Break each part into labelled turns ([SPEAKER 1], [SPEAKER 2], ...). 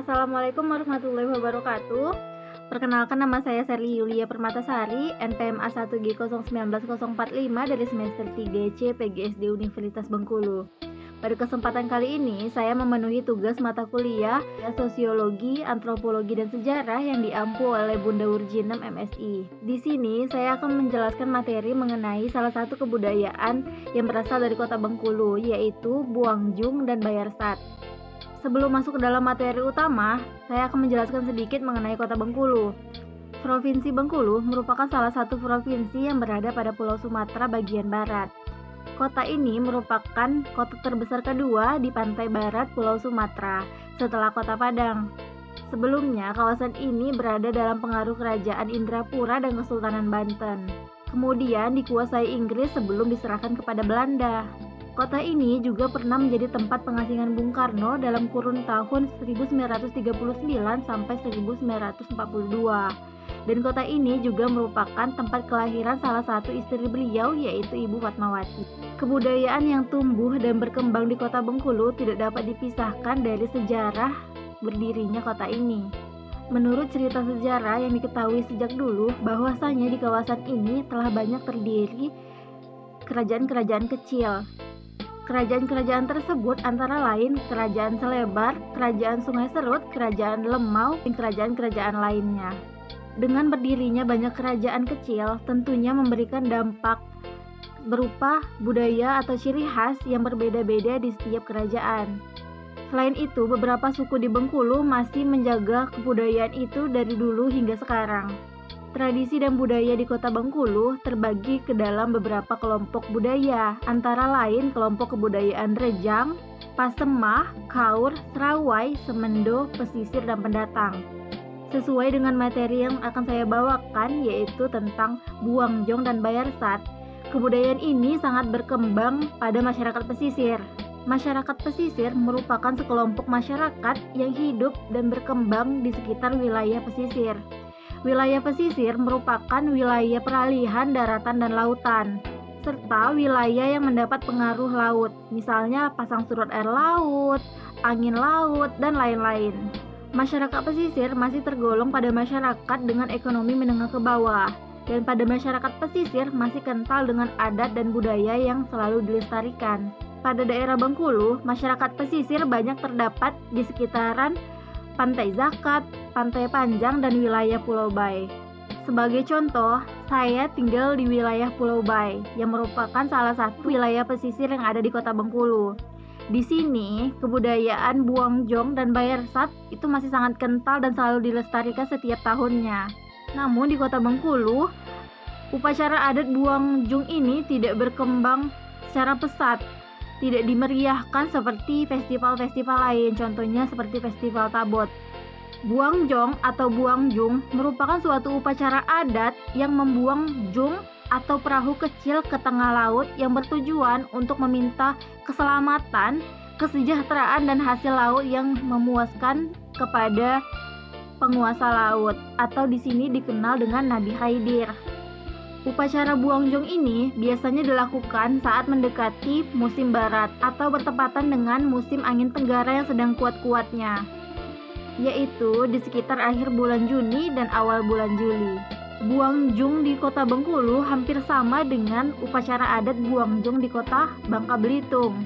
[SPEAKER 1] Assalamualaikum warahmatullahi wabarakatuh. Perkenalkan, nama saya Serly Yulia Permatasari, NPM A1G019045 dari semester 3C PGSD Universitas Bengkulu. Pada kesempatan kali ini, saya memenuhi tugas mata kuliah Sosiologi, Antropologi, dan Sejarah yang diampu oleh Bunda Wurjinem MSI. Di sini, saya akan menjelaskan materi mengenai salah satu kebudayaan yang berasal dari kota Bengkulu, yaitu Buangjong dan Bayarsat. Sebelum masuk ke dalam materi utama, saya akan menjelaskan sedikit mengenai kota Bengkulu. Provinsi Bengkulu merupakan salah satu provinsi yang berada pada Pulau Sumatera bagian barat. Kota ini merupakan kota terbesar kedua di pantai barat Pulau Sumatera, setelah Kota Padang. Sebelumnya, kawasan ini berada dalam pengaruh Kerajaan Indrapura dan Kesultanan Banten. Kemudian dikuasai Inggris sebelum diserahkan kepada Belanda. Kota ini juga pernah menjadi tempat pengasingan Bung Karno dalam kurun tahun 1939 sampai 1942. Dan kota ini juga merupakan tempat kelahiran salah satu istri beliau, yaitu Ibu Fatmawati. Kebudayaan yang tumbuh dan berkembang di kota Bengkulu tidak dapat dipisahkan dari sejarah berdirinya kota ini. Menurut cerita sejarah yang diketahui sejak dulu, bahwasanya di kawasan ini telah banyak terdiri kerajaan-kerajaan kecil. Kerajaan-kerajaan tersebut antara lain Kerajaan Selebar, Kerajaan Sungai Serut, Kerajaan Lemau, dan kerajaan-kerajaan lainnya. Dengan berdirinya banyak kerajaan kecil, tentunya memberikan dampak berupa budaya atau ciri khas yang berbeda-beda di setiap kerajaan. Selain itu, beberapa suku di Bengkulu masih menjaga kebudayaan itu dari dulu hingga sekarang. Tradisi dan budaya di kota Bengkulu terbagi ke dalam beberapa kelompok budaya, antara lain kelompok kebudayaan Rejang, Pasemah, Kaur, Serawai, Semendo, Pesisir, dan Pendatang. Sesuai dengan materi yang akan saya bawakan, yaitu tentang Buangjong dan Bayarsat, kebudayaan ini sangat berkembang pada masyarakat pesisir. Masyarakat pesisir merupakan sekelompok masyarakat yang hidup dan berkembang di sekitar wilayah pesisir. Wilayah pesisir merupakan wilayah peralihan daratan dan lautan, serta wilayah yang mendapat pengaruh laut, misalnya pasang surut air laut, angin laut, dan lain-lain. Masyarakat pesisir masih tergolong pada masyarakat dengan ekonomi menengah ke bawah, dan pada masyarakat pesisir masih kental dengan adat dan budaya yang selalu dilestarikan. Pada daerah Bengkulu, masyarakat pesisir banyak terdapat di sekitaran Pantai Zakat, Pantai Panjang, dan wilayah Pulau Bay. Sebagai contoh, saya tinggal di wilayah Pulau Bay, yang merupakan salah satu wilayah pesisir yang ada di kota Bengkulu. Di sini, kebudayaan Buangjong dan Bayarsat itu masih sangat kental dan selalu dilestarikan setiap tahunnya. Namun di kota Bengkulu, upacara adat Buangjong ini tidak berkembang secara pesat, tidak dimeriahkan seperti festival-festival lain, contohnya seperti festival Tabot. Buangjong atau Buangjong merupakan suatu upacara adat yang membuang jung atau perahu kecil ke tengah laut yang bertujuan untuk meminta keselamatan, kesejahteraan, dan hasil laut yang memuaskan kepada penguasa laut, atau di sini dikenal dengan Nabi Khidir. Upacara Buangjong ini biasanya dilakukan saat mendekati musim barat atau bertepatan dengan musim angin tenggara yang sedang kuat-kuatnya, yaitu di sekitar akhir bulan Juni dan awal bulan Juli. Buangjong di kota Bengkulu hampir sama dengan upacara adat Buangjong di kota Bangka Belitung.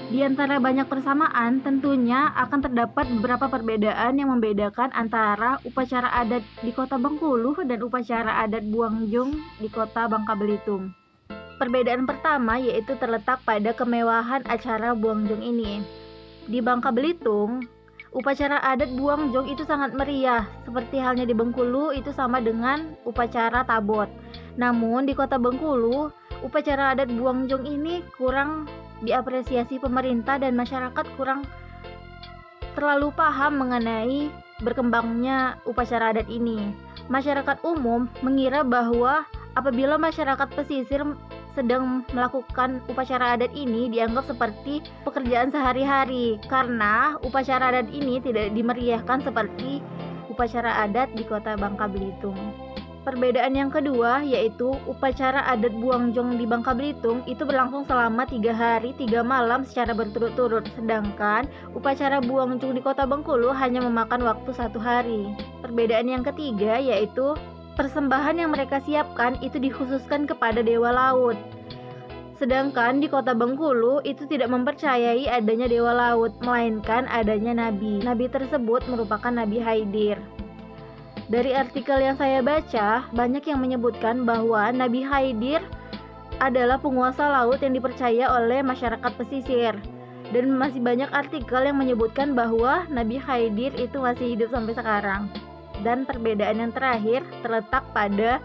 [SPEAKER 1] Di antara banyak persamaan, tentunya akan terdapat beberapa perbedaan yang membedakan antara upacara adat di kota Bengkulu dan upacara adat Buangjong di kota Bangka Belitung. Perbedaan pertama yaitu terletak pada kemewahan acara Buangjong ini. Di Bangka Belitung, upacara adat Buangjong itu sangat meriah, seperti halnya di Bengkulu itu sama dengan upacara Tabot. Namun di kota Bengkulu, upacara adat Buangjong ini kurang diapresiasi pemerintah dan masyarakat kurang terlalu paham mengenai berkembangnya upacara adat ini. Masyarakat umum mengira bahwa apabila masyarakat pesisir sedang melakukan upacara adat ini dianggap seperti pekerjaan sehari-hari, karena upacara adat ini tidak dimeriahkan seperti upacara adat di kota Bangka Belitung. Perbedaan yang kedua yaitu upacara adat Buang Jong di Bangka Belitung itu berlangsung selama 3 hari 3 malam secara berturut-turut, sedangkan upacara Buang Jong di Kota Bengkulu hanya memakan waktu 1 hari. Perbedaan yang ketiga yaitu persembahan yang mereka siapkan itu dikhususkan kepada dewa laut. Sedangkan di Kota Bengkulu itu tidak mempercayai adanya dewa laut, melainkan adanya nabi. Nabi tersebut merupakan Nabi Haidir. Dari artikel yang saya baca, banyak yang menyebutkan bahwa Nabi Haidir adalah penguasa laut yang dipercaya oleh masyarakat pesisir. Dan masih banyak artikel yang menyebutkan bahwa Nabi Haidir itu masih hidup sampai sekarang. Dan perbedaan yang terakhir terletak pada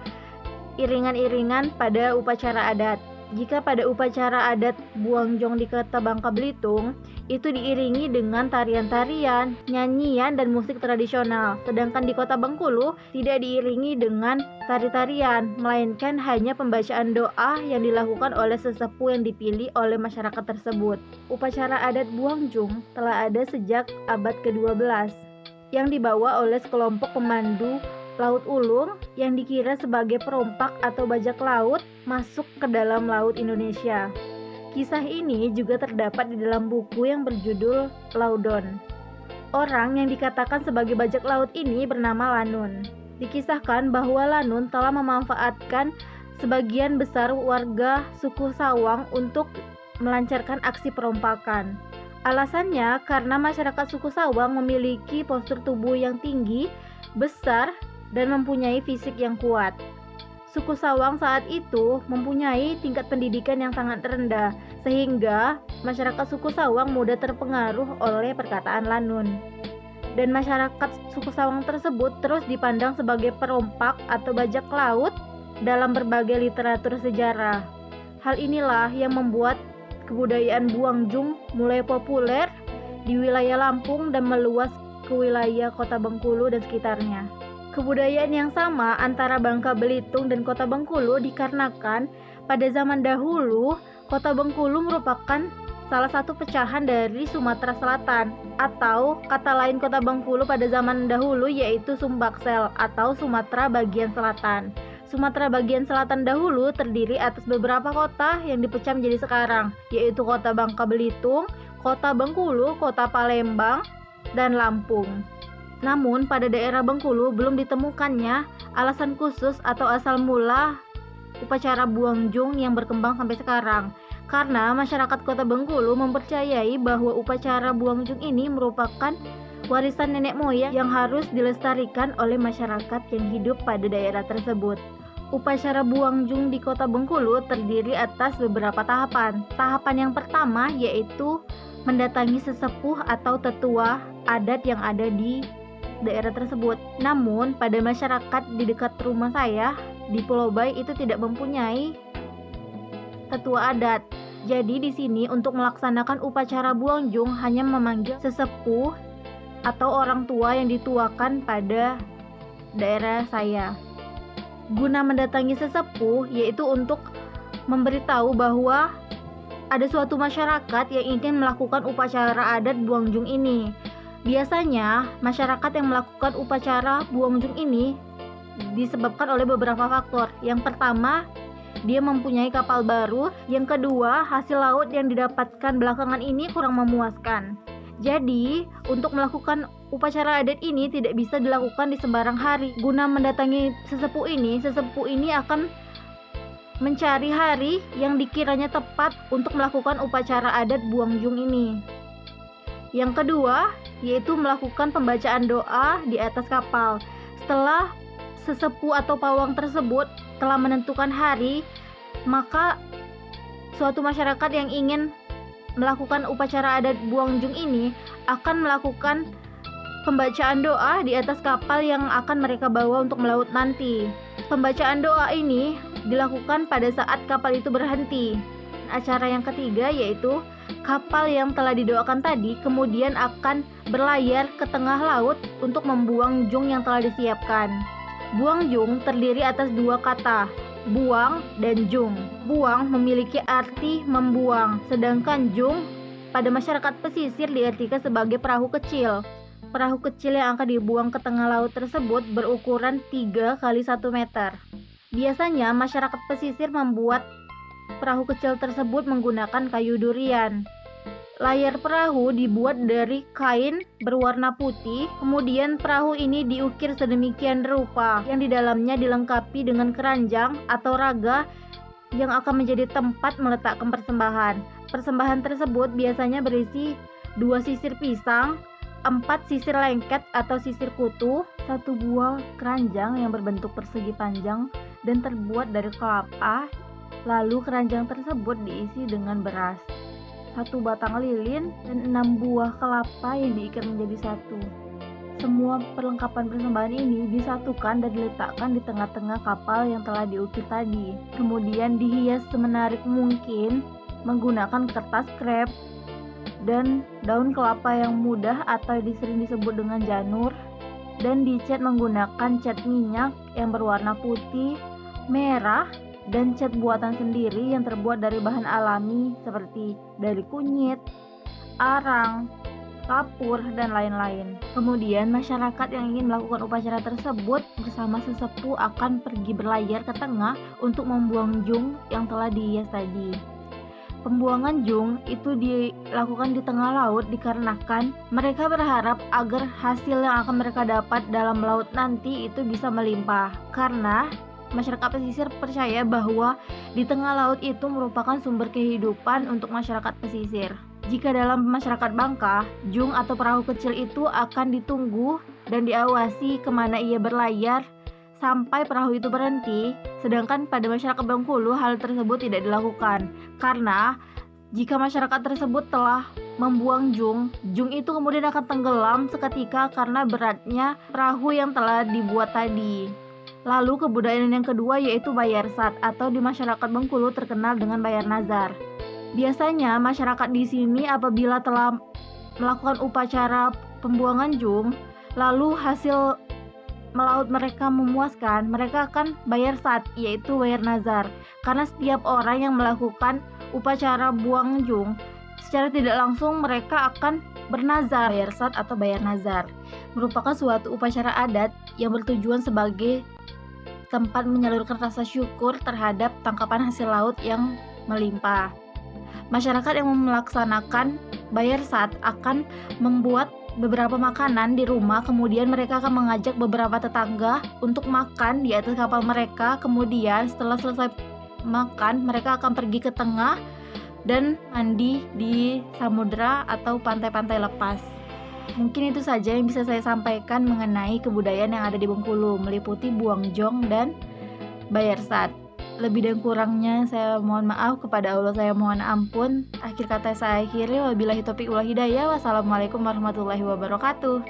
[SPEAKER 1] iringan-iringan pada upacara adat. Jika pada upacara adat Buang Jong di Kota Bangka Belitung, itu diiringi dengan tarian-tarian, nyanyian, dan musik tradisional. Sedangkan di Kota Bengkulu tidak diiringi dengan tari-tarian, melainkan hanya pembacaan doa yang dilakukan oleh sesepuh yang dipilih oleh masyarakat tersebut. Upacara adat Buang Jong telah ada sejak abad ke-12, yang dibawa oleh sekelompok pemandu laut ulung yang dikira sebagai perompak atau bajak laut masuk ke dalam laut Indonesia. Kisah ini juga terdapat di dalam buku yang berjudul Laudon. Orang yang dikatakan sebagai bajak laut ini bernama Lanun. Dikisahkan bahwa Lanun telah memanfaatkan sebagian besar warga suku Sawang untuk melancarkan aksi perompakan. Alasannya karena masyarakat suku Sawang memiliki postur tubuh yang tinggi, besar, dan mempunyai fisik yang kuat. Suku Sawang saat itu mempunyai tingkat pendidikan yang sangat rendah, sehingga masyarakat suku Sawang mudah terpengaruh oleh perkataan Lanun. Dan masyarakat suku Sawang tersebut terus dipandang sebagai perompak atau bajak laut dalam berbagai literatur sejarah. Hal inilah yang membuat kebudayaan Buang Jong mulai populer di wilayah Lampung dan meluas ke wilayah Kota Bengkulu dan sekitarnya. Kebudayaan yang sama antara Bangka Belitung dan Kota Bengkulu dikarenakan pada zaman dahulu Kota Bengkulu merupakan salah satu pecahan dari Sumatera Selatan, atau kata lain Kota Bengkulu pada zaman dahulu yaitu Sumbaksel atau Sumatera bagian selatan. Sumatera bagian selatan dahulu terdiri atas beberapa kota yang dipecah menjadi sekarang, yaitu Kota Bangka Belitung, Kota Bengkulu, Kota Palembang, dan Lampung. Namun pada daerah Bengkulu belum ditemukannya alasan khusus atau asal mula upacara Buang Jong yang berkembang sampai sekarang, karena masyarakat Kota Bengkulu mempercayai bahwa upacara Buang Jong ini merupakan warisan nenek moyang yang harus dilestarikan oleh masyarakat yang hidup pada daerah tersebut. Upacara Buang Jong di Kota Bengkulu terdiri atas beberapa tahapan. Tahapan yang pertama yaitu mendatangi sesepuh atau tetua adat yang ada di daerah tersebut. Namun pada masyarakat di dekat rumah saya di Pulau Bayi itu tidak mempunyai tetua adat. Jadi di sini untuk melaksanakan upacara Buang Jong hanya memanggil sesepuh atau orang tua yang dituakan pada daerah saya. Guna mendatangi sesepuh yaitu untuk memberitahu bahwa ada suatu masyarakat yang ingin melakukan upacara adat Buang Jong ini. Biasanya, masyarakat yang melakukan upacara Buang Jong ini disebabkan oleh beberapa faktor. Yang pertama, dia mempunyai kapal baru. Yang kedua, hasil laut yang didapatkan belakangan ini kurang memuaskan. Jadi, untuk melakukan upacara adat ini tidak bisa dilakukan di sembarang hari. Guna mendatangi sesepuh ini akan mencari hari yang dikiranya tepat untuk melakukan upacara adat Buang Jong ini. Yang kedua, yaitu melakukan pembacaan doa di atas kapal. Setelah sesepuh atau pawang tersebut telah menentukan hari, maka suatu masyarakat yang ingin melakukan upacara adat Buang Jong ini akan melakukan pembacaan doa di atas kapal yang akan mereka bawa untuk melaut nanti. Pembacaan doa ini dilakukan pada saat kapal itu berhenti. Acara yang ketiga yaitu kapal yang telah didoakan tadi kemudian akan berlayar ke tengah laut untuk membuang jong yang telah disiapkan. Buang jong terdiri atas dua kata, buang dan jong. Buang memiliki arti membuang, sedangkan jong pada masyarakat pesisir diartikan sebagai perahu kecil. Perahu kecil yang akan dibuang ke tengah laut tersebut berukuran 3 kali 1 meter. Biasanya masyarakat pesisir membuat perahu kecil tersebut menggunakan kayu durian. Layar perahu dibuat dari kain berwarna putih, kemudian perahu ini diukir sedemikian rupa yang di dalamnya dilengkapi dengan keranjang atau raga yang akan menjadi tempat meletakkan persembahan. Persembahan tersebut biasanya berisi 2 sisir pisang, 4 sisir lengket atau sisir kutu, 1 buah keranjang yang berbentuk persegi panjang dan terbuat dari kelapa. Lalu keranjang tersebut diisi dengan beras, 1 batang lilin, dan 6 buah kelapa yang diikat menjadi satu. Semua perlengkapan persembahan ini disatukan dan diletakkan di tengah-tengah kapal yang telah diukir tadi. Kemudian dihias semenarik mungkin menggunakan kertas krep dan daun kelapa yang mudah atau sering disebut dengan janur, dan dicat menggunakan cat minyak yang berwarna putih, merah, dan cat buatan sendiri yang terbuat dari bahan alami seperti dari kunyit, arang, kapur, dan lain-lain. Kemudian masyarakat yang ingin melakukan upacara tersebut bersama sesepuh akan pergi berlayar ke tengah untuk membuang jung yang telah dihias tadi. Pembuangan jung itu dilakukan di tengah laut dikarenakan mereka berharap agar hasil yang akan mereka dapat dalam laut nanti itu bisa melimpah, karena masyarakat pesisir percaya bahwa di tengah laut itu merupakan sumber kehidupan untuk masyarakat pesisir. Jika dalam masyarakat Bangka, jung atau perahu kecil itu akan ditunggu dan diawasi kemana ia berlayar sampai perahu itu berhenti, sedangkan pada masyarakat Bengkulu hal tersebut tidak dilakukan, karena jika masyarakat tersebut telah membuang jung itu kemudian akan tenggelam seketika karena beratnya perahu yang telah dibuat tadi. Lalu kebudayaan yang kedua yaitu bayar sat, atau di masyarakat Bengkulu terkenal dengan bayar nazar. Biasanya masyarakat di sini apabila telah melakukan upacara pembuangan jung, lalu hasil melaut mereka memuaskan, mereka akan bayar sat, yaitu bayar nazar. Karena setiap orang yang melakukan upacara buang jung, secara tidak langsung mereka akan bernazar. Bayar sat atau bayar nazar merupakan suatu upacara adat yang bertujuan sebagai tempat menyalurkan rasa syukur terhadap tangkapan hasil laut yang melimpah. Masyarakat yang melaksanakan bayar sat akan membuat beberapa makanan di rumah, kemudian mereka akan mengajak beberapa tetangga untuk makan di atas kapal mereka. Kemudian setelah selesai makan, mereka akan pergi ke tengah dan mandi di samudra atau pantai-pantai lepas. Mungkin itu saja yang bisa saya sampaikan mengenai kebudayaan yang ada di Bengkulu, meliputi buang jong dan bayar sat. Lebih dan kurangnya saya mohon maaf, kepada Allah saya mohon ampun. Akhir kata saya akhiri, wabillahi taufiq wal hidayah. Wassalamualaikum warahmatullahi wabarakatuh.